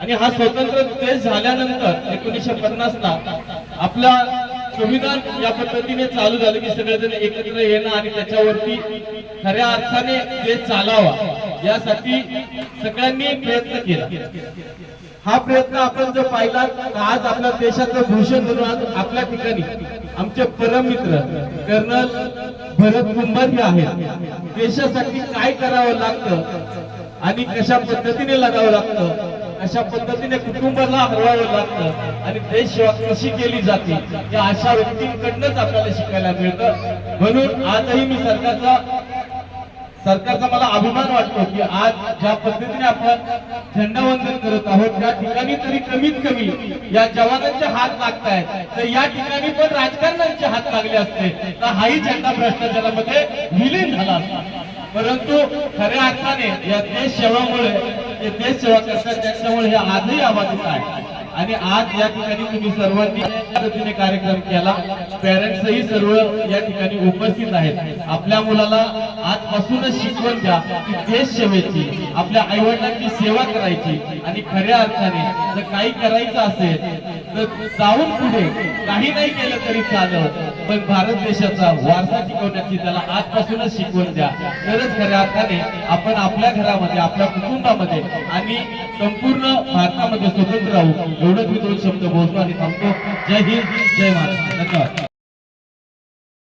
आणि हा स्वतंत्र देश झाल्यानंतर 1950 ला आपला संविधान या पद्धतीने चालू झालं की सगळेजण एकत्र येणं आणि त्याच्यावरती खऱ्या अर्थाने देश चालावा यासाठी सगळ्यांनी प्रयत्न केला. हा प्रयत्न आपण जर पाहिला तर आज आपल्या देशाचं भूषण म्हणून आज आपल्या ठिकाणी आमचे परममित्र कर्नल भरत कुंभार हे आहेत. देशासाठी काय करावं लागतं आणि कशा पद्धतीने लढावं लागतं, अशा पद्धतीने कुटुंबाला हरवावं लागतं आणि देश सेवा कशी केली जाते या अशा व्यक्तींकडनंच आपल्याला शिकायला मिळतं. म्हणून आजही मी सरकारचा मला अभिमान वाटतो की आज ज्या पद्धतीने आपण झेंडावंदन करत आहोत त्या ठिकाणी तरी कमीत कमी या जवानांचे हात लागत आहेत, तर या ठिकाणी पण राजकारण्यांचे हात लागले असते तर हाही झेंडा भ्रष्टाचारामध्ये विलीन झाला असता. परंतु खऱ्या अर्थाने या देश सेवामुळे जे देश सेवा करतात त्यांच्यामुळे हे आजही आबाधित आहे. आणि आज या ठिकाणी तुम्ही सर्वांनी पद्धतीने कार्यक्रम केला, पॅरेंट्सही सर्व या ठिकाणी उपस्थित आहेत. आपल्या मुलाला आजपासूनच शिकवण द्या की देश सेवेची, आपल्या आईवडिलांची सेवा करायची आणि खऱ्या अर्थाने जर काही करायचं असेल तर जाऊन पुढे काही नाही केलं तरी चालेल, पण भारत देशाचा वारसा टिकवण्याची त्याला आजपासूनच शिकवण द्या. तरच खऱ्या अर्थाने आपण आपल्या घरामध्ये, आपल्या कुटुंबामध्ये आणि संपूर्ण भारतामध्ये स्वतंत्र राहू. एवढंच मी दोन शब्द बोलतो आणि थांबतो. जय हिंद, जय महाराष्ट्र. धन्यवाद.